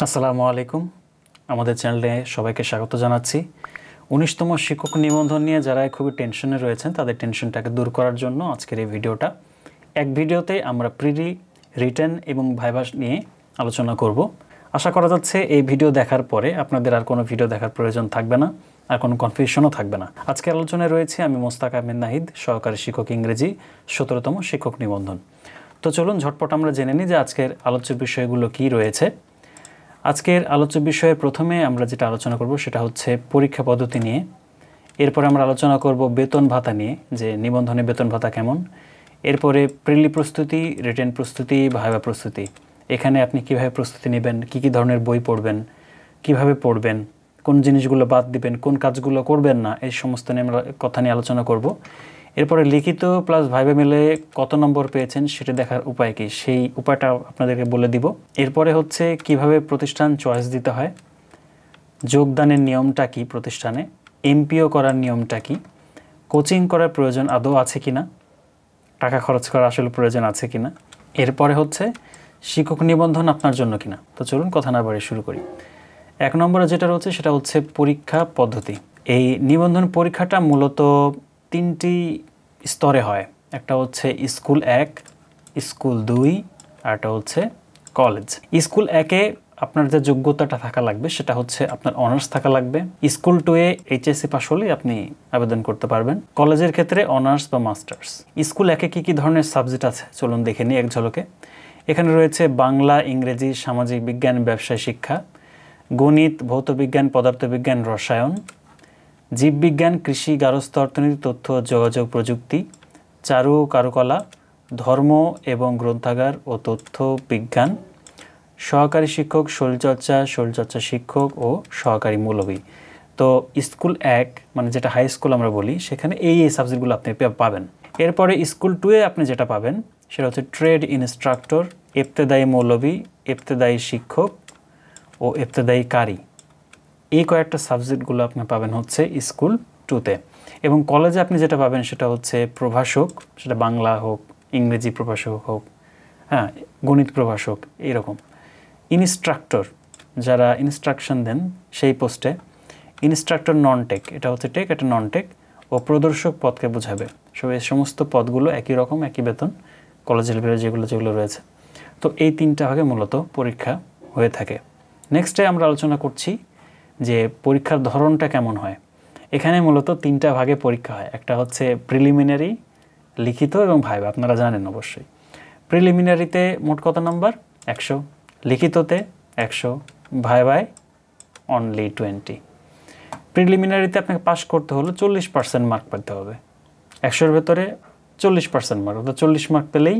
আসসালামু আলাইকুম। আমাদের চ্যানেলে সবাইকে স্বাগত জানাচ্ছি। ১৯তম শিক্ষক নিবন্ধন নিয়ে যারা খুবই টেনশনে রয়েছেন তাদের টেনশনটাকে দূর করার জন্য আজকের এই ভিডিওটা। এক ভিডিওতে আমরা প্রিলি, রিটেন এবং ভাইভা নিয়ে আলোচনা করব। আশা করা যাচ্ছে এই ভিডিও দেখার পরে আপনাদের আর কোনো ভিডিও দেখার প্রয়োজন থাকবে না, আর কোনো কনফিউশনও থাকবে না। আজকের আলোচনায় রয়েছে আমি মোস্তাক আহমেদ নাহিদ, সহকারী শিক্ষক ইংরেজি, ১৭তম শিক্ষক নিবন্ধন। তো চলুন ঝটপট আমরা জেনে নিই যে আজকের আলোচ্য বিষয়গুলো কী রয়েছে। আজকের আলোচ্য বিষয়ে প্রথমে আমরা যেটা আলোচনা করব সেটা হচ্ছে পরীক্ষা পদ্ধতি নিয়ে। এরপরে আমরা আলোচনা করব বেতন ভাতা নিয়ে, যে নিবন্ধনে বেতন ভাতা কেমন। এরপরে প্রিলি প্রস্তুতি, রিটেন প্রস্তুতি, ভাইভা প্রস্তুতি, এখানে আপনি কিভাবে প্রস্তুতি নেবেন, কী ধরনের বই পড়বেন, কিভাবে পড়বেন, কোন জিনিসগুলো বাদ দিবেন, কোন কাজগুলো করবেন না, এই সমস্ত নিয়ে আমরা কথা নিয়ে আলোচনা করব। এরপরে লিখিত প্লাস ভাইভা মিলে কত নম্বর পেয়েছেন সেটা দেখার উপায় কী, সেই উপায়টা আপনাদেরকে বলে দিব। এরপরে হচ্ছে কিভাবে প্রতিষ্ঠান চয়েস দিতে হয়, যোগদানের নিয়মটা কি প্রতিষ্ঠানে, এমপিও করার নিয়মটা কি, কোচিং করার প্রয়োজন আদৌ আছে কি না, টাকা খরচ করা আসলে প্রয়োজন আছে কি না। এরপরে হচ্ছে শিক্ষক নিবন্ধন আপনার জন্য কিনা। তো চলুন কথা না বাড়িয়ে শুরু করি। ১ নম্বরে যেটা রয়েছে সেটা হচ্ছে পরীক্ষা পদ্ধতি। এই নিবন্ধন পরীক্ষাটা মূলত 3টি স্তরে হয়। একটা হচ্ছে স্কুল 1, স্কুল 2, আরটা হচ্ছে কলেজ। স্কুল 1-এ আপনার যে যোগ্যতাটা থাকা লাগবে সেটা হচ্ছে আপনার অনার্স থাকা লাগবে। স্কুল 2-এ এইচএসসি পাস হলেই আপনি আবেদন করতে পারবেন। কলেজের ক্ষেত্রে অনার্স বা মাস্টার্স। স্কুল 1-এ কী ধরনের সাবজেক্ট আছে চলুন দেখে নিই এক ঝলকে। এখানে রয়েছে বাংলা, ইংরেজি, সামাজিক বিজ্ঞান, ব্যবসায় শিক্ষা, গণিত, ভৌতবিজ্ঞান, পদার্থবিজ্ঞান, রসায়ন, জীববিজ্ঞান, কৃষি, গার্হস্থ্য অর্থনীতি, তথ্য ও যোগাযোগ প্রযুক্তি, চারু ও কারুকলা, ধর্ম এবং গ্রন্থাগার ও তথ্য বিজ্ঞান, সহকারী শিক্ষক, শরীরচর্চা শিক্ষক ও সহকারী মৌলভী। তো স্কুল 1 মানে যেটা হাই স্কুল আমরা বলি, সেখানে এই সাবজেক্টগুলো আপনি পাবেন। এরপরে স্কুল 2-এ আপনি যেটা পাবেন সেটা হচ্ছে ট্রেড ইনস্ট্রাক্টর, ইবতেদায়ী মৌলভী, ইবতেদায়ী শিক্ষক ও ইবতেদায়ী কারি। এই কয়েকটা সাবজেক্টগুলো আপনি পাবেন হচ্ছে স্কুল 2-তে। এবং কলেজে আপনি যেটা পাবেন সেটা হচ্ছে প্রভাষক, সেটা বাংলা হোক, ইংরেজি প্রভাষক হোক, হ্যাঁ, গণিত প্রভাষক, এইরকম। ইনস্ট্রাক্টর, যারা ইনস্ট্রাকশন দেন সেই পোস্টে। ইনস্ট্রাক্টর নন টেক, এটা হচ্ছে টেক, এটা নন টেক। ও প্রদর্শক পদকে বোঝাবে। সব এই সমস্ত পদগুলো একই রকম, একই বেতন, কলেজ লেভেলে যেগুলো রয়েছে। তো এই 3টা ভাগে মূলত পরীক্ষা হয়ে থাকে। নেক্সটে আমরা আলোচনা করছি যে পরীক্ষার ধরনটা কেমন হয়। এখানে মূলত 3টা ভাগে পরীক্ষা হয়। একটা হচ্ছে প্রিলিমিনারি, লিখিত এবং ভাইভা, আপনারা জানেন অবশ্যই। প্রিলিমিনারিতে মোট কত নম্বর? 100, লিখিততে 100, ভাইভায় অনলি 20। প্রিলিমিনারিতে আপনাকে পাস করতে হলে 40% মার্ক পেতে হবে। 100-এর ভেতরে 40% মার্ক, অর্থাৎ 40 মার্ক পেলেই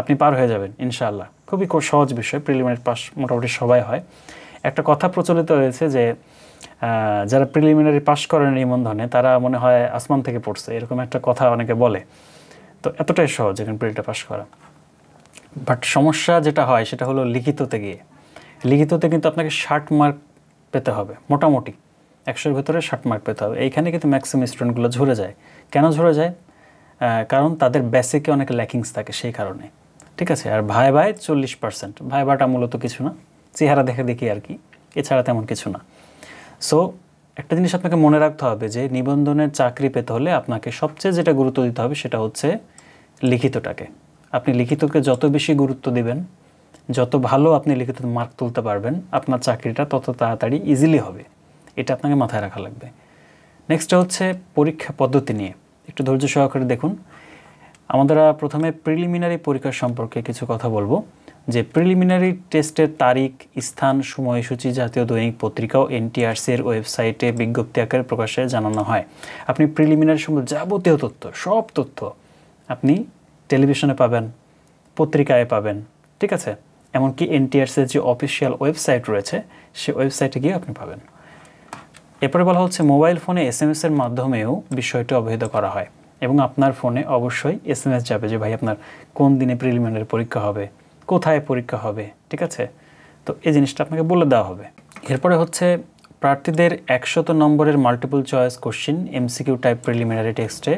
আপনি পার হয়ে যাবেন ইনশাআল্লাহ। খুবই সহজ বিষয়, প্রিলিমিনারি পাস মোটামুটি সবাই হয়। একটা কথা প্রচলিত রয়েছে যে যারা প্রিলিমিনারি পাস করেন নিবন্ধনে তারা মনে হয় আসমান থেকে পড়ছে, এরকম একটা কথা অনেকে বলে। তো এতটাই সহজ এখানে প্রিলিটা পাস করা। বাট সমস্যা যেটা হয় সেটা হলো লিখিততে গিয়ে। লিখিততে কিন্তু আপনাকে 60 মার্ক পেতে হবে, মোটামুটি 100-এর ভেতরে 60 মার্ক পেতে হবে। এইখানে কিন্তু ম্যাক্সিমাম স্টুডেন্টগুলো ঝরে যায়। কেন ঝরে যায়? কারণ তাদের বেসিকে অনেক ল্যাকিংস থাকে, সেই কারণে। ঠিক আছে। আর ভাইভায় 40%। ভাইভাটা মূলত কিছু না, চেহারা দেখি আর কি, এছাড়া তেমন কিছু না। সো একটা জিনিস আপনাকে মনে রাখতে হবে যে নিবন্ধনের চাকরি পেতে হলে আপনাকে সবচেয়ে যেটা গুরুত্ব দিতে হবে সেটা হচ্ছে লিখিতটাকে। আপনি লিখিতকে যত বেশি গুরুত্ব দিবেন, যত ভালো আপনি লিখিত মার্ক তুলতে পারবেন, আপনার চাকরিটা তত তাড়াতাড়ি ইজিলি হবে। এটা আপনাকে মাথায় রাখা লাগবে। নেক্সট হচ্ছে পরীক্ষা পদ্ধতি নিয়ে একটু ধৈর্য সহকারে দেখুন। আমরা প্রথমে প্রিলিমিনারি পরীক্ষা সম্পর্কে কিছু কথা বলবো। যে প্রিলিমিনারি টেস্টের তারিখ, স্থান, সময়সূচি জাতীয় দৈনিক পত্রিকা ও এনটিআরসির ওয়েবসাইটে বিজ্ঞপ্তি আকারে প্রকাশে জানানো হয়। আপনি প্রিলিমিনারি সম্বন্ধে যাবতীয় তথ্য, সব তথ্য আপনি টেলিভিশনে পাবেন, পত্রিকায় পাবেন, ঠিক আছে। এমনকি এনটিআরসির যে অফিসিয়াল ওয়েবসাইট রয়েছে সেই ওয়েবসাইটে গিয়ে আপনি পাবেন। এরপরে বলা হচ্ছে মোবাইল ফোনে SMS-এর মাধ্যমেও বিষয়টি অবহিত করা হয় এবং আপনার ফোনে অবশ্যই SMS যাবে যে ভাই আপনার কোন দিনে প্রিলিমিনারি পরীক্ষা হবে, কোথায় পরীক্ষা হবে, ঠিক আছে। তো এই জিনিসটা আপনাকে বলে দেওয়া হবে। এরপরে হচ্ছে প্রার্থীদের 100 নম্বরের multiple choice question MCQ type preliminary টেস্টে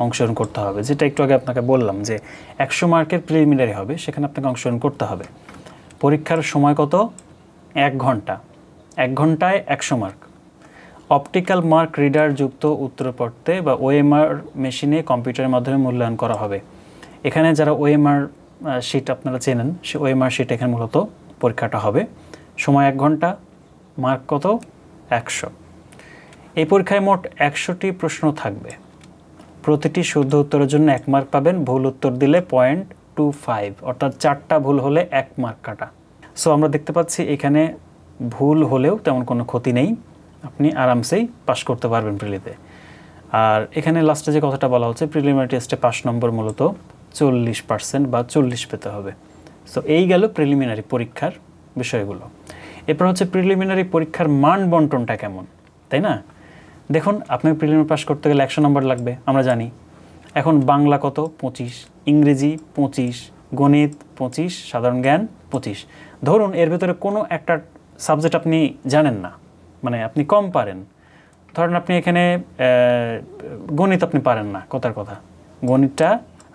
অংশগ্রহণ করতে হবে, যেটা একটু আগে আপনাকে বললাম যে 100 মার্কের প্রিলিমিনারি হবে, সেখানে আপনাকে অংশগ্রহণ করতে হবে। পরীক্ষার সময় কত? 1 ঘন্টা, 1 ঘন্টায় 100 মার্ক। অপটিক্যাল মার্ক রিডার যুক্ত উত্তরপত্রে বা ওএমআর মেশিনে কম্পিউটারের মাধ্যমে মূল্যায়ন করা হবে। এখানে যারা ওএমআর শিট আপনারা চেনেন, সে ওএমআর শিট এখানে মূলত পরীক্ষাটা হবে। সময় 1 ঘন্টা, মার্ক কত? 100। এই পরীক্ষায় মোট 100টি প্রশ্ন থাকবে। প্রতিটি শুদ্ধ উত্তরের জন্য 1 মার্ক পাবেন, ভুল উত্তর দিলে 0.25, অর্থাৎ 4টা ভুল হলে 1 মার্ক কাটা। সো আমরা দেখতে পাচ্ছি এখানে ভুল হলেও তেমন কোনো ক্ষতি নেই, আপনি আরামসেই পাস করতে পারবেন প্রিলিতে। আর এখানে লাস্টে যে কথাটা বলা হচ্ছে, প্রিলিমিনারি টেস্টে পাস নম্বর মূলত 40% বা 40 পেতে হবে। সো এই গেল প্রিলিমিনারি পরীক্ষার বিষয়গুলো। এরপর হচ্ছে প্রিলিমিনারি পরীক্ষার মান বন্টনটা কেমন, তাই না? দেখুন, আপনি প্রিলিমিনারি পাস করতে গেলে 100 নম্বর লাগবে, আমরা জানি। এখন বাংলা কত? 25, ইংরেজি 25, গণিত 25, সাধারণ জ্ঞান 25। ধরুন এর ভিতরে কোনো একটা সাবজেক্ট আপনি জানেন না, মানে আপনি কম পারেন। ধরেন আপনি এখানে গণিত আপনি পারেন না, কথার কথা, গণিতটা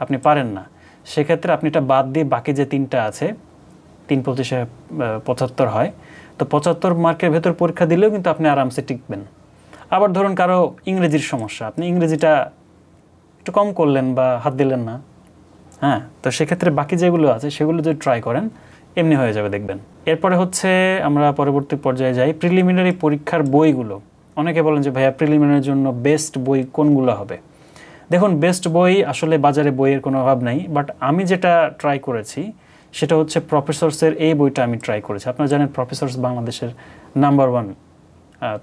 আপনি পারেন না। সেক্ষেত্রে আপনি এটা বাদ দিয়ে বাকি যে 3টা আছে, 3 25 75 হয়, তো 75 মার্কের ভেতর পরীক্ষা দিলেও কিন্তু আপনি আরামসে টিকবেন। আবার ধরুন কারো ইংরেজির সমস্যা, আপনি ইংরেজিটা একটু কম করলেন বা হাত দিলেন না, হ্যাঁ, তো সেক্ষেত্রে বাকি যেগুলো আছে সেগুলো যদি ট্রাই করেন এমনি হয়ে যাবে দেখবেন। এরপরে হচ্ছে আমরা পরবর্তী পর্যায়ে যাই, প্রিলিমিনারি পরীক্ষার বইগুলো। অনেকে বলেন যে ভাইয়া প্রিলিমিনারির জন্য বেস্ট বই কোনগুলো হবে? দেখুন, বেস্ট বই আসলে বাজারে বইয়ের কোনো অভাব নাই, বাট আমি যেটা ট্রাই করেছি সেটা হচ্ছে প্রফেসরসের এই বইটা আমি ট্রাই করেছি। আপনারা জানেন প্রফেসরস বাংলাদেশের নাম্বার 1,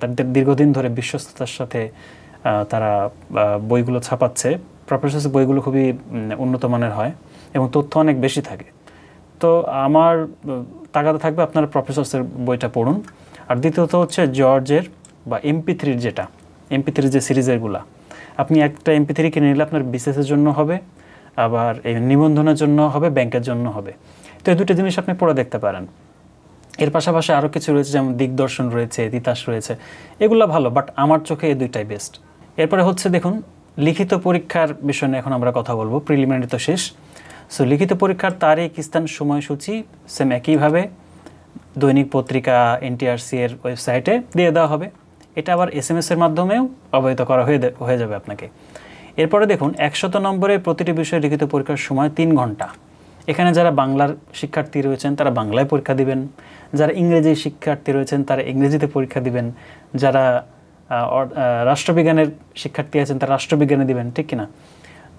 তাদের দীর্ঘদিন ধরে বিশ্বস্ততার সাথে তারা বইগুলো ছাপাচ্ছে। প্রফেসরস বইগুলো খুবই উন্নত মানের হয় এবং তথ্য অনেক বেশি থাকে। তো আমার তাগাদা থাকবে আপনারা প্রফেসরসের বইটা পড়ুন। আর দ্বিতীয়ত হচ্ছে জর্জের বা MP3 যেটা, MP3 যে সিরিজেরগুলা, আপনি একটা MP3 কিনে নিলে আপনার বিসিএসের জন্য হবে, আবার এই নিবন্ধনের জন্য হবে, ব্যাংকের জন্য হবে। তো এই দুটো জিনিস আপনি পড়ে দেখতে পারেন। এর পাশাপাশি আরও কিছু রয়েছে, যেমন দিগদর্শন রয়েছে, তিতাস রয়েছে, এগুলো ভালো, বাট আমার চোখে এই দুইটাই বেস্ট। এরপরে হচ্ছে দেখুন, লিখিত পরীক্ষার বিষয় নিয়ে এখন আমরা কথা বলবো। প্রিলিমিনারি তো শেষ। সো লিখিত পরীক্ষার তারিখ, স্থান, সময়সূচি সেম একইভাবে দৈনিক পত্রিকা NTRC এর ওয়েবসাইটে দিয়ে দেওয়া হবে। এটা আবার SMS এর মাধ্যমেও অবহিত করা হয়ে যাবে আপনাকে। এরপরে দেখুন, 100 নম্বরের প্রতিটি বিষয়ে লিখিত পরীক্ষার সময় 3 ঘন্টা। এখানে যারা বাংলার শিক্ষার্থী রয়েছেন তারা বাংলায় পরীক্ষা দিবেন, যারা ইংরেজি শিক্ষার্থী রয়েছেন তারা ইংরেজিতে পরীক্ষা দিবেন, যারা রাষ্ট্রবিজ্ঞানের শিক্ষার্থী আছেন তারা রাষ্ট্রবিজ্ঞানে দিবেন, ঠিক কিনা?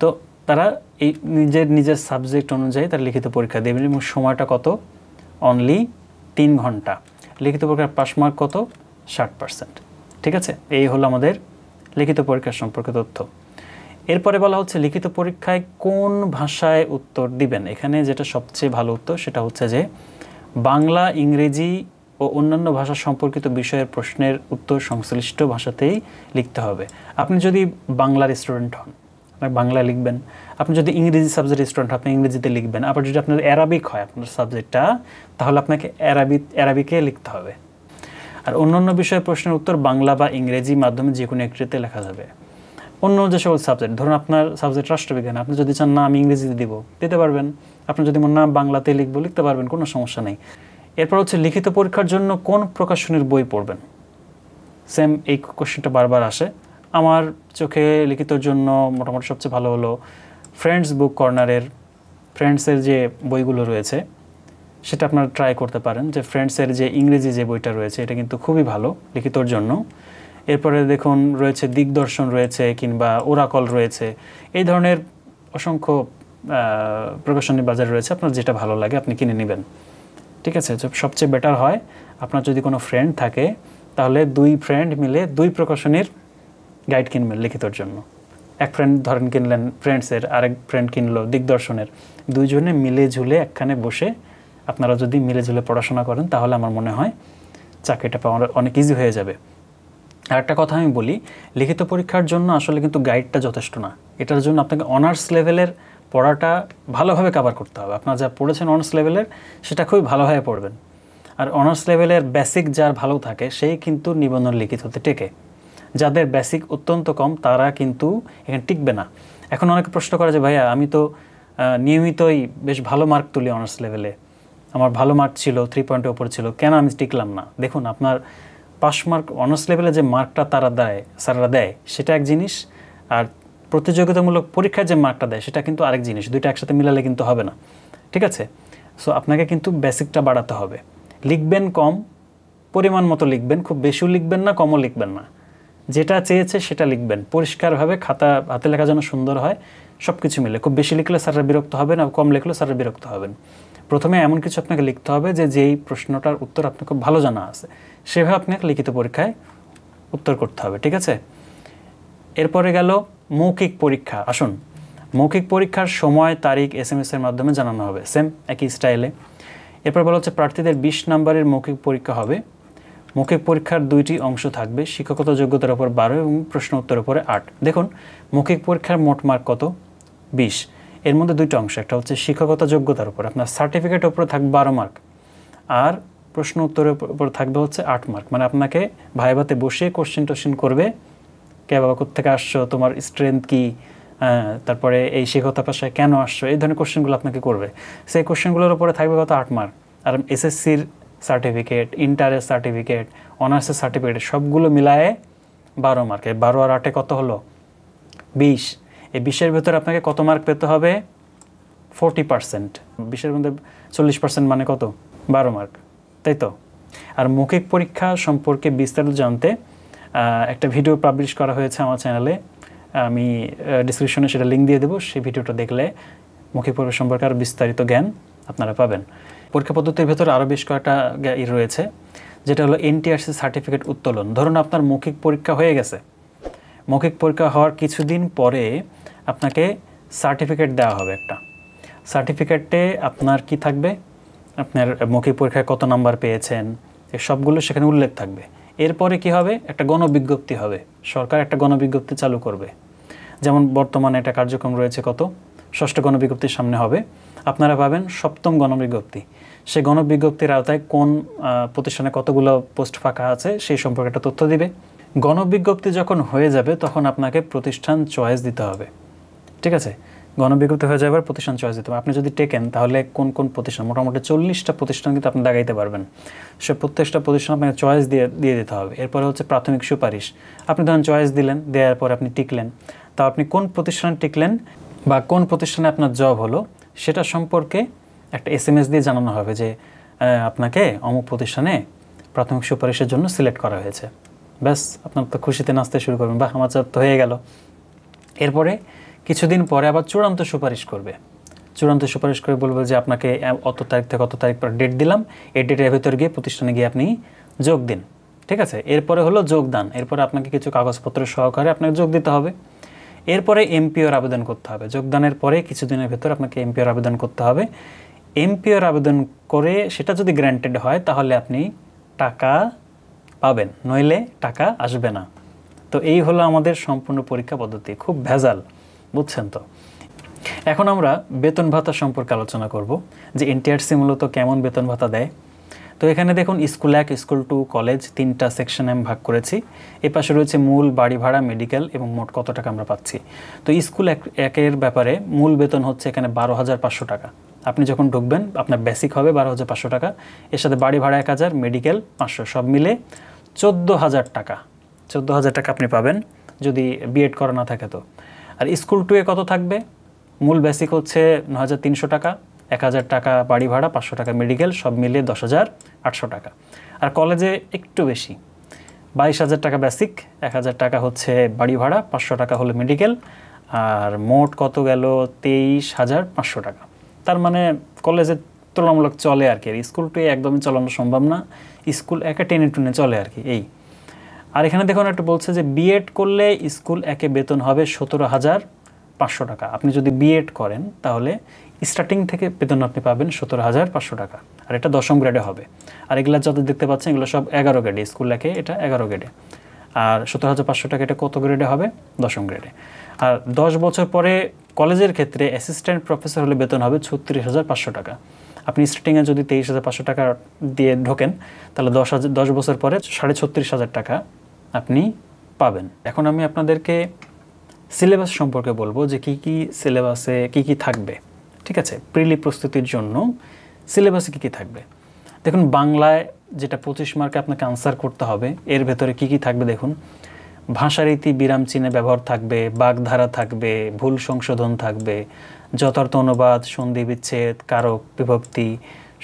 তো তারা এই নিজের সাবজেক্ট অনুযায়ী তারা লিখিত পরীক্ষা দেবেন এবং সময়টা কত? অনলি 3 ঘন্টা। লিখিত পরীক্ষার পাস মার্ক কত? 60%। ঠিক আছে, এই হলো আমাদের লিখিত পরীক্ষার সম্পর্কে তথ্য। এরপরে বলা হচ্ছে লিখিত পরীক্ষায় কোন ভাষায় উত্তর দিবেন। এখানে যেটা সবচেয়ে ভালো উত্তর সেটা হচ্ছে যে বাংলা, ইংরেজি ও অন্যান্য ভাষা সম্পর্কিত বিষয়ের প্রশ্নের উত্তর সংশ্লিষ্ট ভাষাতেই লিখতে হবে। আপনি যদি বাংলার স্টুডেন্ট হন, আপনি বাংলা লিখবেন। আপনি যদি ইংরেজি সাবজেক্ট স্টুডেন্ট আপনি ইংরেজিতে লিখবেন। আবার যদি আপনার অ্যারাবিক হয় আপনার সাবজেক্টটা, তাহলে আপনাকে অ্যারাবিকে লিখতে হবে। আর অন্যান্য বিষয়ের প্রশ্নের উত্তর বাংলা বা ইংরেজি মাধ্যমে যে কোনো একটিতে লেখা যাবে। অন্য যে সকল সাবজেক্ট, ধরুন আপনার সাবজেক্ট রাষ্ট্রবিজ্ঞান, আপনি যদি চান না আমি ইংরেজিতে দিতে পারবেন। আপনি যদি মনে না বাংলাতে লিখতে পারবেন, কোনো সমস্যা নেই। এরপর হচ্ছে লিখিত পরীক্ষার জন্য কোন প্রকাশনীর বই পড়বেন। সেম এই কোশ্চেনটা বারবার আসে। আমার চোখে লিখিতর জন্য মোটামুটি সবচেয়ে ভালো হলো ফ্রেন্ডস বুক কর্নারের ফ্রেন্ডসের যে বইগুলো রয়েছে সেটা আপনারা ট্রাই করতে পারেন। যে ফ্রেন্ডসের যে ইংরেজি যে বইটা রয়েছে এটা কিন্তু খুবই ভালো লিখিতর জন্য। এরপরে দেখুন রয়েছে দিগদর্শন রয়েছে কিংবা ওরাকল রয়েছে, এই ধরনের অসংখ্য প্রকাশনী বাজার রয়েছে। আপনার যেটা ভালো লাগে আপনি কিনে নেবেন, ঠিক আছে। সবচেয়ে বেটার হয় আপনার যদি কোনো ফ্রেন্ড থাকে তাহলে 2 ফ্রেন্ড মিলে 2 প্রকাশনীর গাইড কিনবেন লিখিতর জন্য। এক ফ্রেন্ড ধরেন কিনলেন ফ্রেন্ডসের, আরেক ফ্রেন্ড কিনলো দিগদর্শনের, 2 জনে মিলে ঝুলে একখানে বসে আপনারা যদি মিলে ঝুলে পড়াশোনা করেন তাহলে আমার মনে হয় চাকরিটা পাওয়া অনেক ইজি হয়ে যাবে। আর একটা কথা আমি বলি, লিখিত পরীক্ষার জন্য আসলে কিন্তু গাইডটা যথেষ্ট না। এটার জন্য আপনাকে অনার্স লেভেলের পড়াটা ভালোভাবে কভার করতে হবে। আপনারা যা পড়েছেন অনার্স লেভেলের সেটা খুবই ভালোভাবে পড়বেন। আর অনার্স লেভেলের বেসিক যার ভালো থাকে সেই কিন্তু নিবন্ধন লিখিততে টেকে। যাদের বেসিক অত্যন্ত কম তারা কিন্তু এখানে টিকবে না। এখন অনেকে প্রশ্ন করে যে ভাইয়া আমি তো নিয়মিতই বেশ ভালো মার্ক তুলি অনার্স লেভেলে, আমার ভালো মার্ক ছিল, 3 পয়েন্টের উপর ছিল, কেন আমি টিকলাম না? দেখুন, আপনার পাস মার্ক অনার্স লেভেলে যে মার্কটা স্যাররা দেয় সেটা এক জিনিস, আর প্রতিযোগিতামূলক পরীক্ষায় যে মার্কটা দেয় সেটা কিন্তু আরেক জিনিস। দুইটা একসাথে মিলালে কিন্তু হবে না, ঠিক আছে? সো আপনাকে কিন্তু বেসিকটা বাড়াতে হবে। লিখবেন কম, পরিমাণ মতো লিখবেন, খুব বেশিও লিখবেন না, কমও লিখবেন না। যেটা চেয়েছে সেটা লিখবেন পরিষ্কারভাবে, খাতা হাতে লেখা যেন সুন্দর হয়, সব কিছু মিলে। খুব বেশি লিখলে স্যাররা বিরক্ত হবেন, আর কম লিখলে স্যাররা বিরক্ত হবেন। প্রথমে এমন কিছু আপনাকে লিখতে হবে যেই প্রশ্নটার উত্তর আপনার খুব ভালো জানা আছে, সেভাবে আপনাকে লিখিত পরীক্ষায় উত্তর করতে হবে, ঠিক আছে? এরপরে গেল মৌখিক পরীক্ষা। আসুন, মৌখিক পরীক্ষার সময়, তারিখ SMS এর মাধ্যমে জানানো হবে, সেম একই স্টাইলে। এরপর বলা হচ্ছে প্রার্থীদের 20 নম্বরের মৌখিক পরীক্ষা হবে। মৌখিক পরীক্ষার 2টি অংশ থাকবে, শিক্ষকতা যোগ্যতার উপর 12 এবং প্রশ্ন উত্তরের উপরে 8। দেখুন, মৌখিক পরীক্ষার মোট মার্ক কত? 20। এর মধ্যে 2টা অংশ, একটা হচ্ছে শিক্ষকতা যোগ্যতার উপর, আপনার সার্টিফিকেটের উপরে থাকবে 12 মার্ক, আর প্রশ্ন উত্তরের উপর থাকবে হচ্ছে 8 মার্ক। মানে আপনাকে ভাইভাতে বসে কোশ্চেন করবে, কে বাবা কোত্থেকে আসছো, তোমার স্ট্রেংথ কী, তারপরে এই শিক্ষকতা পেশায় কেন আসছো, এই ধরনের কোশ্চেনগুলো আপনাকে করবে। সেই কোশ্চেনগুলোর উপরে থাকবে কত? 8 মার্ক। আর SSCর সার্টিফিকেট, ইন্টারের সার্টিফিকেট, অনার্সের সার্টিফিকেট সবগুলো মিলায়ে 12 মার্কে। 12 আর 8 কত হলো? 20। এই 20-এর ভেতরে আপনাকে কত মার্ক পেতে হবে? 40%। 20-এর মধ্যে 40% মানে কত? 12 মার্ক, তাই তো? আর মৌখিক পরীক্ষা সম্পর্কে বিস্তারিত জানতে একটা ভিডিও পাবলিশ করা হয়েছে আমার চ্যানেলে, আমি ডিসক্রিপশনে সেটা লিঙ্ক দিয়ে দেবো। সেই ভিডিওটা দেখলে মৌখিক পরীক্ষা সম্পর্কে আরও বিস্তারিত জ্ঞান আপনারা পাবেন। পরীক্ষা পদ্ধতির ভেতরে আরও বেশ কয়েকটা রয়েছে, যেটা হলো NTRC সার্টিফিকেট উত্তোলন। ধরুন আপনার মৌখিক পরীক্ষা হয়ে গেছে, মৌখিক পরীক্ষা হওয়ার কিছুদিন পরে আপনাকে সার্টিফিকেট দেওয়া হবে একটা। সার্টিফিকেটে আপনার কি থাকবে? আপনার মৌখিক পরীক্ষায় কত নাম্বার পেয়েছেন, এই সবগুলো সেখানে উল্লেখ থাকবে। এরপরে কি হবে? একটা গণবিজ্ঞপ্তি হবে, সরকার একটা গণবিজ্ঞপ্তি চালু করবে। যেমন বর্তমানে একটা কার্যক্রম রয়েছে, কত? 6ষ্ঠ গণবিজ্ঞপ্তির সামনে হবে, আপনারা পাবেন 7ম গণবিজ্ঞপ্তি। সেই গণবিজ্ঞপ্তির আওতায় কোন প্রতিষ্ঠানে কতগুলো পোস্ট ফাঁকা আছে সেই সম্পর্কে একটা তথ্য দিবে। গণবিজ্ঞপ্তি যখন হয়ে যাবে তখন আপনাকে প্রতিষ্ঠান চয়েস দিতে হবে, ঠিক আছে? গণবিজ্ঞপ্তি হয়ে যাবার প্রতিষ্ঠান চয়েস দিতে হবে। আপনি যদি টেকেন তাহলে কোন কোন প্রতিষ্ঠান, মোটামুটি 40টা প্রতিষ্ঠান কিন্তু আপনি দাগাইতে পারবেন। সে প্রত্যেকটা প্রতিষ্ঠান আপনাকে চয়েস দিয়ে দিতে হবে। এরপরে হচ্ছে প্রাথমিক সুপারিশ। আপনি ধরেন চয়েস দিলেন, দেওয়ার পরে আপনি টিকলেন, তা আপনি কোন প্রতিষ্ঠানে টিকলেন বা কোন প্রতিষ্ঠানে আপনার জব হলো সেটা সম্পর্কে একটা SMS দিয়ে জানানো হবে যে আপনাকে অমুক প্রতিষ্ঠানে প্রাথমিক সুপারিশের জন্য সিলেক্ট করা হয়েছে। ব্যাস, আপনার তো খুশিতে নাচতে শুরু করবেন, বাহ আমার জব তো হয়ে গেল। এরপরে কিছুদিন পরে আবার চূড়ান্ত সুপারিশ করবে। চূড়ান্ত সুপারিশ করে বলবে যে আপনাকে অত তারিখ থেকে কত তারিখ পর ডেট দিলাম, এই ডেটের ভেতরে গিয়ে প্রতিষ্ঠানে গিয়ে আপনি যোগ দিন, ঠিক আছে? এরপরে হলো যোগদান। এরপরে আপনাকে কিছু কাগজপত্র সহকারে আপনাকে যোগ দিতে হবে। এরপরে MPOর আবেদন করতে হবে। যোগদানের পরে কিছুদিনের ভেতর আপনাকে MPOর আবেদন করতে হবে। MPOর আবেদন করে সেটা যদি গ্র্যান্টেড হয় তাহলে আপনি টাকা পাবেন, নইলে টাকা আসবে না। তো এই হলো আমাদের সম্পূর্ণ পরীক্ষা পদ্ধতি, খুব ভেজাল, বুঝছেন তো? এখন আমরা বেতন ভাতা সম্পর্কে আলোচনা করব যে NTRC মূলত কেমন বেতন ভাতা দেয়। তো এখানে দেখুন স্কুল 1, স্কুল 2, কলেজ 3টা সেকশনে আমি ভাগ করেছি। এর পাশে রয়েছে মূল, বাড়ি ভাড়া, মেডিকেল এবং মোট কত টাকা আমরা পাচ্ছি। তো স্কুল 1-এর ব্যাপারে মূল বেতন হচ্ছে এখানে 12,500 টাকা। আপনি যখন ঢুকবেন আপনার বেসিক হবে 12,500 টাকা, এর সাথে বাড়ি ভাড়া 1,000, মেডিকেল 500, সব মিলে 14,000 টাকা। 14,000 টাকা আপনি পাবেন যদি B.Ed করা না থাকে তো। আর স্কুল 2-এ কত থাকবে? মূল বেসিক হচ্ছে 9,300 টাকা, 1,000 টাকা বাড়ি ভাড়া, 500 টাকা মেডিকেল, সব মিলিয়ে 10,800 টাকা। আর কলেজে একটু বেশি, 22,000 টাকা বেসিক, 1,000 টাকা হচ্ছে বাড়ি ভাড়া, 500 টাকা হলো মেডিকেল, আর মোট কত গেল? 23,500 টাকা। তার মানে কলেজে তুলনামূলক চলে আর কি। স্কুল 2-এ একদমই চালানো সম্ভব না, স্কুল 1-এ টেনে টুনে চলে আর কি এই। আর এখানে দেখুন একটা বলছে যে B.Ed করলে স্কুল 1-এ বেতন হবে 17,500 টাকা। আপনি যদি B.Ed করেন তাহলে স্টার্টিং থেকে বেতন আপনি পাবেন 17,500 টাকা, আর এটা 10ম গ্রেডে হবে। আর এগুলো যত দেখতে পাচ্ছেন এগুলো সব 11 গ্রেডে, স্কুল 1-এ এটা 11 গ্রেডে, আর 17,500 টাকা এটা কত গ্রেডে হবে? 10ম গ্রেডে। আর 10 বছর পরে কলেজের ক্ষেত্রে অ্যাসিস্ট্যান্ট প্রফেসর হলে বেতন হবে 36,500 টাকা। আপনি স্টার্টিংয়ে যদি 23,500 টাকা দিয়ে ঢোকেন তাহলে 10 বছর পরে 36,500 টাকা আপনি পাবেন। এখন আমি আপনাদেরকে সিলেবাস সম্পর্কে বলবো যে কি কি সিলেবাসে কি কি থাকবে, ঠিক আছে? প্রিলি প্রস্তুতির জন্য সিলেবাসে কী কী থাকবে দেখুন। বাংলায় যেটা 25 মার্কে আপনাকে আনসার করতে হবে, এর ভেতরে কী কী থাকবে দেখুন। ভাষারীতি বিরাম চিহ্নে ব্যবহার থাকবে, বাগধারা থাকবে, ভুল সংশোধন থাকবে, যথার্থ অনুবাদ, সন্ধি বিচ্ছেদ, কারক বিভক্তি,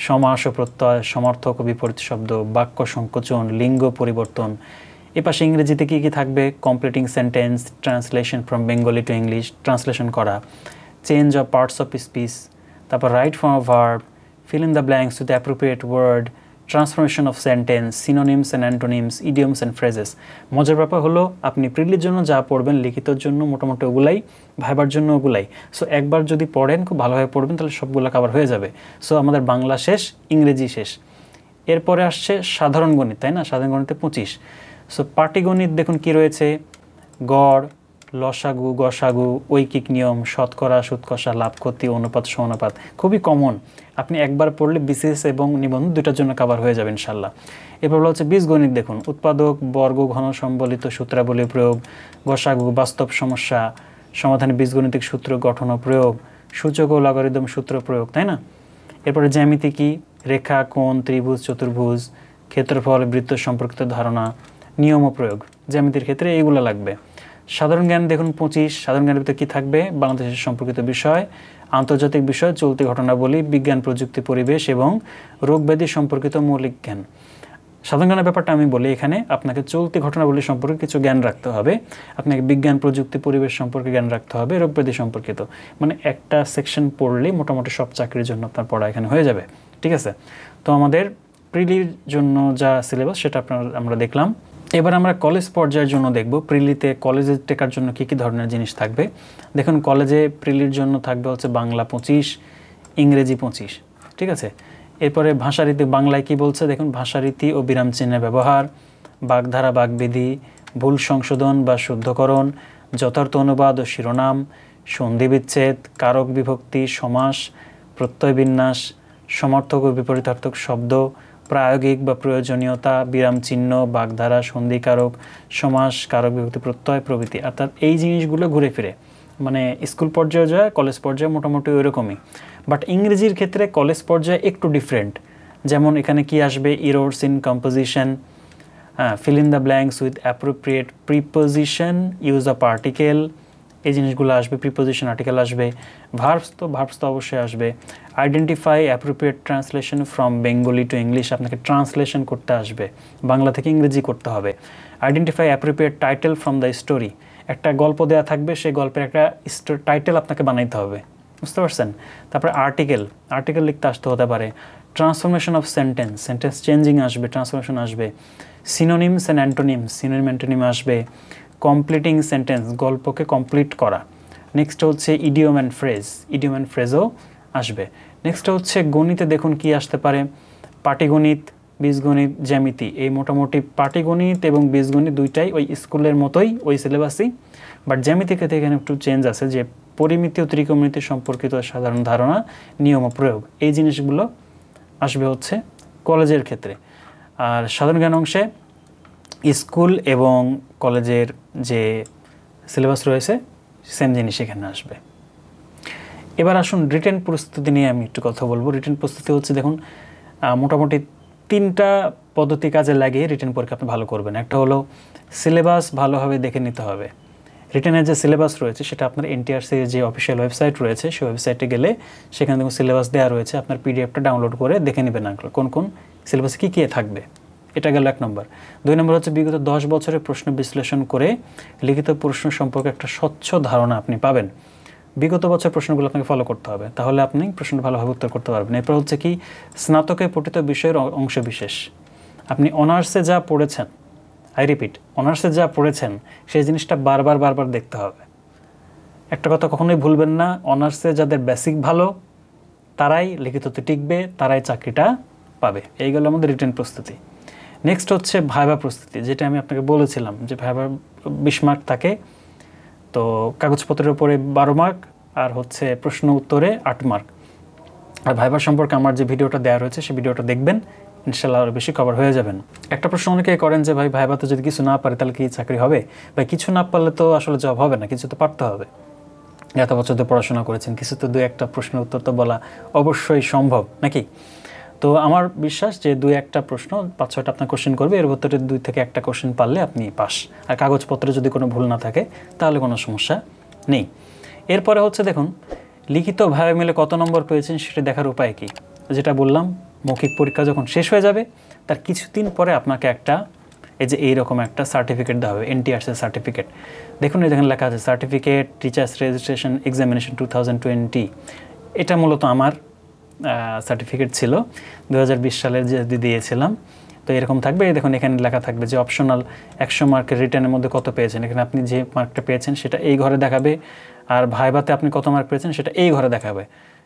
সমাস ও প্রত্যয়, সমার্থক ও বিপরীত শব্দ, বাক্য সংকোচন, লিঙ্গ পরিবর্তন। এপাশে ইংরেজিতে কী কী থাকবে, completing sentence, translation from Bengali to English, translation করা, change of parts of speech, তারপর right form of verb, fill in the blanks with the appropriate word, transformation of sentence, synonyms and antonyms, idioms and phrases. মজার ব্যাপার হলো আপনি প্রিলির জন্য যা পড়বেন, লিখিতর জন্য মোটামুটি ওগুলাই, ভাইবার জন্য ওগুলাই। সো একবার যদি পড়েন, খুব ভালোভাবে পড়বেন, তাহলে সবগুলো কভার হয়ে যাবে। সো আমাদের বাংলা শেষ, ইংরেজি শেষ। এরপরে আসছে সাধারণ গণিত, তাই না? সাধারণ গণিতে 25। সো পাটিগণিত দেখুন কি রয়েছে, গড়, লসাগু, গসাগু, ঐকিক নিয়ম, শতকরা, সুৎকষা, লাভ ক্ষতি, অনুপাত, সমানুপাত, খুবই কমন। আপনি একবার পড়লে বিসিএস এবং নিবন্ধন দুটার জন্য কভার হয়ে যাবে ইনশাল্লাহ। এরপর হচ্ছে বীজগণিত দেখুন, উৎপাদক, বর্গ, ঘন, সম্বলিত, সূত্রাবলী প্রয়োগ, গসাগু, বাস্তব সমস্যা, সমাধানে বীজগণিতিক সূত্র গঠন ও প্রয়োগ, সূচক ও লগারিদম সূত্র প্রয়োগ, তাই না? এরপরে জ্যামিতি কি, রেখা, কোণ, ত্রিভুজ, চতুর্ভুজ, ক্ষেত্রফল, বৃত্ত সম্পর্কিত ধারণা, নিয়ম ও প্রয়োগ, জ্যামিতির ক্ষেত্রে এইগুলো লাগবে। সাধারণ জ্ঞান দেখুন 25। সাধারণ জ্ঞানের ভিতরে কী থাকবে, বাংলাদেশের সম্পর্কিত বিষয়, আন্তর্জাতিক বিষয়, চলতি ঘটনাবলী, বিজ্ঞান, প্রযুক্তি, পরিবেশ এবং রোগব্যাধি সম্পর্কিত মৌলিক জ্ঞান। সাধারণ জ্ঞানের ব্যাপারটা আমি বলি, এখানে আপনাকে চলতি ঘটনাবলী সম্পর্কে কিছু জ্ঞান রাখতে হবে, আপনাকে বিজ্ঞান, প্রযুক্তি, পরিবেশ সম্পর্কে জ্ঞান রাখতে হবে, রোগব্যাধি সম্পর্কিত। মানে একটা সেকশন পড়লেই মোটামুটি সব চাকরির জন্য আপনার পড়া এখানে হয়ে যাবে, ঠিক আছে? তো আমাদের প্রিলির জন্য যা সিলেবাস সেটা আমরা দেখলাম। এবার আমরা কলেজ পর্যায়ের জন্য দেখব, প্রিলিতে কলেজে টেকার জন্য কী কী ধরনের জিনিস থাকবে। দেখুন, কলেজে প্রিলির জন্য থাকবে হচ্ছে বাংলা 25, ইংরেজি 25, ঠিক আছে? এরপরে ভাষারীতি, বাংলায় কি বলছে দেখুন, ভাষারীতি ও বিরাম চিহ্নের ব্যবহার, বাগধারা, বাগবিধি, ভুল সংশোধন বা শুদ্ধকরণ, যথার্থ অনুবাদ ও শিরোনাম, সন্ধি বিচ্ছেদ, কারক বিভক্তি, সমাস, প্রত্যয় বিন্যাস, সমার্থক ও বিপরীতার্থক শব্দ, প্রায়োগিক বা প্রয়োজনীয়তা, বিরাম চিহ্ন, বাগধারা, সন্ধিকারক, সমাস, কারক বিভক্তি, প্রত্যয় প্রভৃতি। অর্থাৎ এই জিনিসগুলো ঘুরে ফিরে মানে স্কুল পর্যায়ে যায়, কলেজ পর্যায়ে মোটামুটি ওইরকমই। বাট ইংরেজির ক্ষেত্রে কলেজ পর্যায়ে একটু ডিফারেন্ট। যেমন এখানে কি আসবে, errors in composition, fill in the blanks with appropriate preposition, use of article, এই জিনিসগুলো আসবে, প্রিপোজিশন, আর্টিকেল আসবে। ভার্বস তো অবশ্যই আসবে। Identify appropriate translation from Bengali to English, আপনাকে ট্রান্সলেশন করতে আসবে, বাংলা থেকে ইংরেজি করতে হবে। Identify appropriate title from the story, একটা গল্প দেওয়া থাকবে, সেই গল্পের একটা টাইটেল আপনাকে বানাইতে হবে, বুঝতে পারছেন? তারপরে আর্টিকেল লিখতে আসতে হতে পারে। ট্রান্সফরমেশন অফ সেন্টেন্স চেঞ্জিং আসবে, ট্রান্সফরমেশন আসবে। Synonyms and antonyms, synonym antonym আসবে। কমপ্লিটিং সেন্টেন্স, গল্পকে কমপ্লিট করা। নেক্সট হচ্ছে ইডিয়ম অ্যান্ড ফ্রেজও আসবে। নেক্সট হচ্ছে গণিতে দেখুন কি আসতে পারে, পাটিগণিত, বীজগণিত, জ্যামিতি। এই মোটামুটি পাটিগণিত এবং বীজগণিত দুইটাই ওই স্কুলের মতোই, ওই সিলেবাসই। বাট জ্যামিতি ক্ষেত্রে এখানে একটু চেঞ্জ আছে, যে পরিমিতি ও ত্রিকোণমিতি সম্পর্কিত সাধারণ ধারণা, নিয়ম ও প্রয়োগ, এই জিনিসগুলো আসবে হচ্ছে কলেজের ক্ষেত্রে। আর সাধারণ জ্ঞান অংশে স্কুল এবং কলেজের যে সিলেবাস রয়েছে সেম জিনিস এখানে আসবে। এবার আসুন রিটেন প্রস্তুতি নিয়ে আমি একটু কথা বলবো। রিটেন প্রস্তুতি হচ্ছে দেখুন, মোটামুটি 3টা পদ্ধতি কাজে লাগিয়ে রিটেন পরীক্ষা আপনি ভালো করবেন। একটা হলো সিলেবাস ভালোভাবে দেখে নিতে হবে। রিটেনের যে সিলেবাস রয়েছে সেটা আপনার এনটিআরসির যে অফিসিয়াল ওয়েবসাইট রয়েছে, সেই ওয়েবসাইটে গেলে সেখানে দেখুন সিলেবাস দেওয়া রয়েছে, আপনার পিডিএফটা ডাউনলোড করে দেখে নেবেন কোন কোন সিলেবাসে কী কী থাকবে। এটা গেল 1 নম্বর। 2 নম্বর হচ্ছে বিগত 10 বছরের প্রশ্ন বিশ্লেষণ করে লিখিত প্রশ্ন সম্পর্কে একটা স্বচ্ছ ধারণা আপনি পাবেন। বিগত বছর প্রশ্নগুলো আপনাকে ফলো করতে হবে, তাহলে আপনি প্রশ্ন ভালোভাবে উত্তর করতে পারবেন। এরপর হচ্ছে কি, স্নাতকে পঠিত বিষয়ের অংশবিশেষ। আপনি অনার্সে যা পড়েছেন, আই রিপিট, অনার্সে যা পড়েছেন সেই জিনিসটা বারবার দেখতে হবে। একটা কথা কখনোই ভুলবেন না, অনার্সে যাদের বেসিক ভালো তারাই লিখিততে টিকবে, তারাই চাকরিটা পাবে। এইগুলো আমাদের রিটেন প্রস্তুতি। নেক্সট হচ্ছে ভাইবা প্রস্তুতি, যেটা আমি আপনাকে বলেছিলাম যে ভাইবা 20 মার্ক থাকে। তো কাগজপত্রের উপরে 12 মার্ক আর হচ্ছে প্রশ্ন উত্তরে 8 মার্ক। আর ভাইবার সম্পর্কে আমার যে ভিডিওটা দেওয়া রয়েছে সেই ভিডিওটা দেখবেন, ইনশাল্লাহ আরও বেশি কভার হয়ে যাবেন। একটা প্রশ্ন অনেকেই করেন যে ভাই ভাইবাতে যদি কিছু না পারে তাহলে কি চাকরি হবে? ভাই কিছু না পারলে তো আসলে জব হবে না, কিছু তো পারতে হবে। এত বছর ধরে পড়াশোনা করেছেন, কিছু তো 2-1টা প্রশ্নের উত্তর তো বলা অবশ্যই সম্ভব নাকি? তো আমার বিশ্বাস যে 2-1টা প্রশ্ন 5-6টা আপনার কোশ্চেন করবে, এর ভিতরে 2 থেকে 1টা কোশ্চেন পারলে আপনি পাস। আর কাগজপত্রে যদি কোনো ভুল না থাকে তাহলে কোনো সমস্যা নেই। এরপরে হচ্ছে দেখুন, লিখিতভাবে মিলে কত নম্বর পেয়েছেন সেটা দেখার উপায় কি? যেটা বললাম, মৌখিক পরীক্ষা যখন শেষ হয়ে যাবে তার কিছুদিন পরে আপনাকে একটা এই যে এইরকম একটা সার্টিফিকেট দেওয়া হবে, NTRC সার্টিফিকেট। দেখুন যেখানে লেখা আছে সার্টিফিকেট টিচার্স রেজিস্ট্রেশন এক্সামিনেশন 2020। এটা মূলত আমার সার্টিফিকেট ছিল 2020 সালের যে দিয়েছিলাম। তো এরকম থাকবে, দেখুন এখানে লেখা থাকবে যে অপশনাল 100 মার্কের রিটার্নের মধ্যে কত পেয়েছেন, এখানে আপনি যে মার্কটা পেয়েছেন সেটা এই ঘরে দেখাবে, আর ভাইভাতে আপনি কত মার্ক পেয়েছেন সেটা এই ঘরে দেখাবে,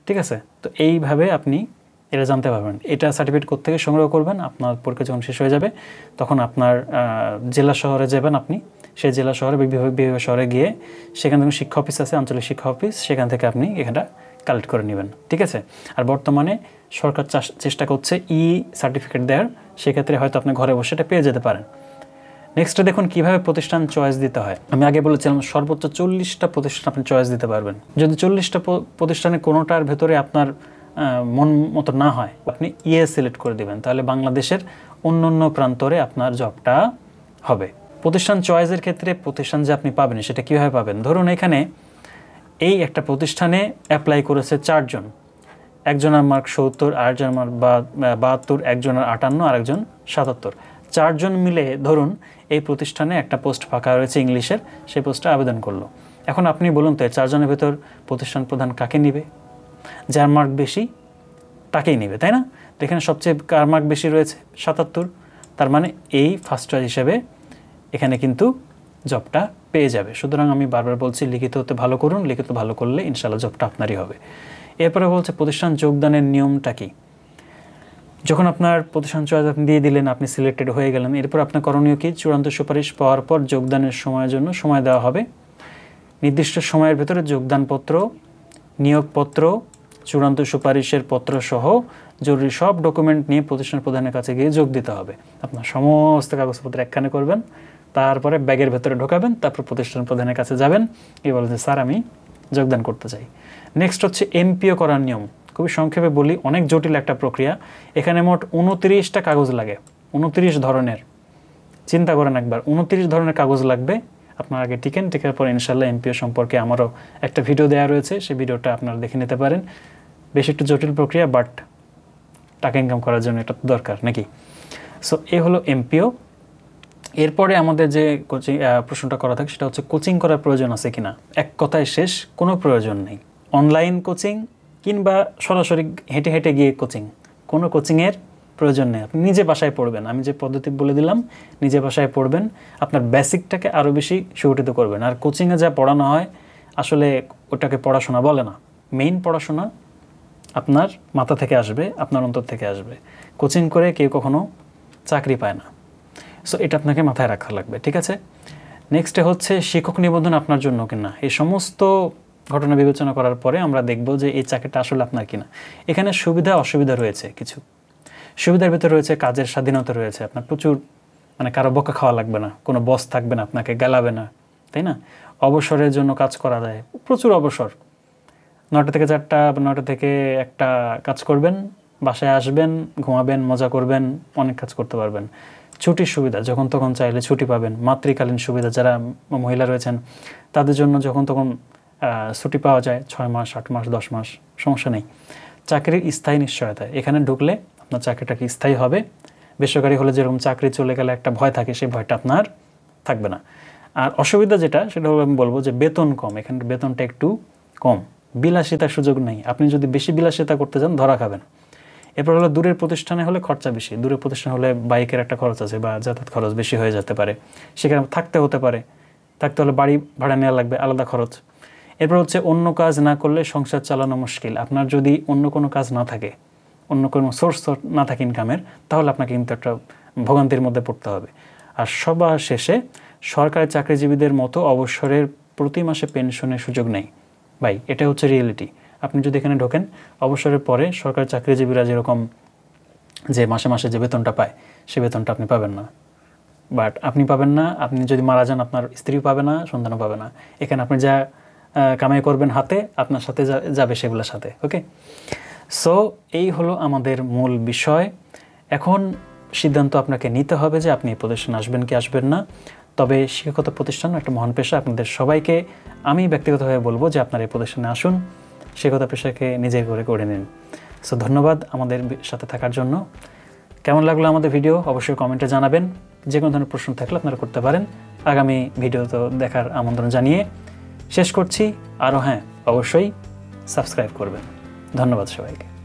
ঠিক আছে? তো এইভাবে আপনি এটা জানতে পারবেন। এটা সার্টিফিকেট কোত্থেকে সংগ্রহ করবেন? আপনার পরীক্ষা যখন শেষ হয়ে যাবে তখন আপনার জেলা শহরে যাবেন, আপনি সেই জেলা শহরে বিভাগ শহরে গিয়ে সেখান থেকে শিক্ষা অফিস আছে, আঞ্চলিক শিক্ষা অফিস, সেখান থেকে আপনি এখানটা কালেক্ট করে নেবেন, ঠিক আছে? আর বর্তমানে সরকার চেষ্টা করছে সার্টিফিকেট দেওয়ার, সেক্ষেত্রে হয়তো আপনি ঘরে বসে এটা পেয়ে যেতে পারেন। নেক্সটে দেখুন কীভাবে প্রতিষ্ঠান চয়েস দিতে হয়। আমি আগে বলেছিলাম সর্বোচ্চ 40টা প্রতিষ্ঠান আপনি চয়েস দিতে পারবেন। যদি 40টা প্রতিষ্ঠানে কোনোটার ভেতরে আপনার মন মতো না হয়, আপনি সিলেক্ট করে দেবেন, তাহলে বাংলাদেশের অন্য প্রান্তরে আপনার জবটা হবে। প্রতিষ্ঠান চয়েসের ক্ষেত্রে প্রতিষ্ঠান যে আপনি পাবেন সেটা কীভাবে পাবেন? ধরুন এখানে এই একটা প্রতিষ্ঠানে অ্যাপ্লাই করেছে 4 জন, একজনের মার্ক 70, আরেকজনের মার্ক 72, একজনের 58, আর একজন 77, 4 জন মিলে ধরুন এই প্রতিষ্ঠানে একটা পোস্ট ফাঁকা রয়েছে ইংলিশের, সেই পোস্টে আবেদন করলো। এখন আপনি বলুন তো 4 জনের ভেতর প্রতিষ্ঠান প্রধান কাকে নেবে? যার মার্ক বেশি তাকেই নেবে, তাই না? তো এখানে সবচেয়ে কার মার্ক বেশি রয়েছে? 77, তার মানে এই ফার্স্ট চয়েস হিসেবে এখানে কিন্তু জবটা পেয়ে যাবে। সুতরাং আমি বারবার বলছি লিখিত হতে ভালো করুন, লিখিত ভালো করলে ইনশাআল্লাহ জবটা আপনারই হবে। এরপরে বলছে প্রতিষ্ঠান যোগদানের নিয়মটা কি। যখন আপনার প্রতিষ্ঠান চয়েস আপনি দিয়ে দিলেন, আপনি সিলেক্টেড হয়ে গেলেন, এরপর আপনার করণীয় কি? চূড়ান্ত সুপারিশ পাওয়ার পর যোগদানের সময়ের জন্য সময় দেওয়া হবে। নির্দিষ্ট সময়ের ভেতরে যোগদানপত্র, নিয়োগপত্র, চূড়ান্ত সুপারিশের পত্র সহ জরুরি সব ডকুমেন্ট নিয়ে প্রতিষ্ঠান প্রধানের কাছে গিয়ে যোগ দিতে হবে। আপনার সমস্ত কাগজপত্র একখানে করবেন, তারপরে ব্যাগের ভেতরে ঢোকাবেন, তারপর প্রতিষ্ঠান প্রধানের কাছে যাবেন, এই বলেন যে স্যার আমি যোগদান করতে চাই। নেক্সট হচ্ছে MPO করার নিয়ম। খুবই সংক্ষেপে বলি, অনেক জটিল একটা প্রক্রিয়া। এখানে মোট 29টা কাগজ লাগে, 29 ধরনের। চিন্তা করেন একবার, 29 ধরনের কাগজ লাগবে। আপনার আগে টিকার পর ইনশাল্লাহ MPO সম্পর্কে আমারও একটা ভিডিও দেওয়া রয়েছে, সেই ভিডিওটা আপনারা দেখে নিতে পারেন। বেশ একটু জটিল প্রক্রিয়া, বাট টাকা ইনকাম করার জন্য এটা দরকার নাকি? সো এই হলো MPO। এরপরে আমাদের যে কোচিং প্রশ্নটা করা থাকে সেটা হচ্ছে কোচিং করার প্রয়োজন আছে কিনা। এক কথায় শেষ, কোনো প্রয়োজন নেই। অনলাইন কোচিং কিংবা সরাসরি হেঁটে হেঁটে গিয়ে কোচিং, কোনো কোচিংয়ের প্রয়োজন নেই। আপনি নিজে বাসায় পড়বেন, আমি যে পদ্ধতি বলে দিলাম নিজে বাসায় পড়বেন, আপনার বেসিকটাকে আরও বেশি সুগঠিত করবেন। আর কোচিংয়ে যা পড়ানো হয় আসলে ওটাকে পড়াশোনা বলে না। মেইন পড়াশোনা আপনার মাথা থেকে আসবে, আপনার অন্তর থেকে আসবে। কোচিং করে কেউ কখনো চাকরি পায় না। সো এটা আপনাকে মাথায় রাখা লাগবে, ঠিক আছে? নেক্সটে হচ্ছে শিক্ষক নিবন্ধন আপনার জন্য কিনা। এই সমস্ত ঘটনা বিবেচনা করার পরে আমরা দেখব যে এই চাকরিটা আসলে আপনার কিনা। এখানে সুবিধা অসুবিধা রয়েছে কিছু। সুবিধার ভিতরে রয়েছে কাজের স্বাধীনতা রয়েছে, আপনার প্রচুর কারো বকা খাওয়া লাগবে না, কোনো বস থাকবে না, আপনাকে গালাবে না, তাই না? অবসরের জন্য কাজ করা যায়, প্রচুর অবসর। 9টা থেকে 4টা, 9টা থেকে 1টা কাজ করবেন, বাসায় আসবেন, ঘুমাবেন, মজা করবেন, অনেক কাজ করতে পারবেন। ছুটির সুবিধা, যখন তখন চাইলে ছুটি পাবেন। মাতৃকালীন সুবিধা, যারা মহিলা রয়েছেন তাদের জন্য যখন তখন ছুটি পাওয়া যায়, 6 মাস, 8 মাস, 10 মাস, সমস্যা নেই। চাকরির স্থায়ী নিশ্চয়তা, এখানে ঢুকলে আপনার চাকরিটা কি স্থায়ী হবে। বেসরকারি হলে যেরকম চাকরি চলে গেলে একটা ভয় থাকে, সেই ভয়টা আপনার থাকবে না। আর অসুবিধা যেটা, সেটা হলো আমি বলবো যে বেতন কম। এখানে বেতনটা একটু কম, বিলাসিতার সুযোগ নেই। আপনি যদি বেশি বিলাসিতা করতে চান ধরা খাবেন। এরপর হলো দূরের প্রতিষ্ঠানে হলে খরচা বেশি। দূরের প্রতিষ্ঠান হলে বাইকের একটা খরচ আছে বা যাতায়াত খরচ বেশি হয়ে যেতে পারে, সেখানে থাকতে হতে পারে, থাকতে হলে বাড়ি ভাড়া নেওয়া লাগবে, আলাদা খরচ। এরপর হচ্ছে অন্য কাজ না করলে সংসার চালানো মুশকিল। আপনার যদি অন্য কোনো কাজ না থাকে, অন্য কোনো সোর্স না থাকে ইনকামের, তাহলে আপনাকে কিন্তু একটা ভোগান্তির মধ্যে পড়তে হবে। আর সবার শেষে সরকারি চাকরিজীবীদের মতো অবসরের প্রতি মাসে পেনশনের সুযোগ নেই। ভাই, এটা হচ্ছে রিয়েলিটি। আপনি যদি এখানে ঢোকেন, অবসরের পরে সরকারি চাকরিজীবীরা যেরকম যে মাসে মাসে যে বেতনটা পায়, সে বেতনটা আপনি পাবেন না। বাট আপনি পাবেন না, আপনি যদি মারা যান আপনার স্ত্রীও পাবে না, সন্তানও পাবে না। এখানে আপনি যা কামাই করবেন হাতে, আপনার সাথে যাবে সেগুলোর সাথে। ওকে, সো এই হলো আমাদের মূল বিষয়। এখন সিদ্ধান্ত আপনাকে নিতে হবে যে আপনি এই প্রতিষ্ঠানে আসবেন কি আসবেন না। তবে শিক্ষকতা প্রতিষ্ঠান একটা মহান পেশা, আপনাদের সবাইকে আমি ব্যক্তিগতভাবে বলবো যে আপনারা এই প্রতিষ্ঠানে আসুন, শিক্ষকতা পেশাকে নিজের করে গড়ে নিন। সো ধন্যবাদ আমাদের সাথে থাকার জন্য। কেমন লাগলো আমাদের ভিডিও অবশ্যই কমেন্টে জানাবেন। যে কোনো ধরনের প্রশ্ন থাকলে আপনারা করতে পারেন। আগামী ভিডিও তো দেখার আমন্ত্রণ জানিয়ে শেষ করছি। আরও হ্যাঁ, অবশ্যই সাবস্ক্রাইব করবেন। ধন্যবাদ সবাইকে।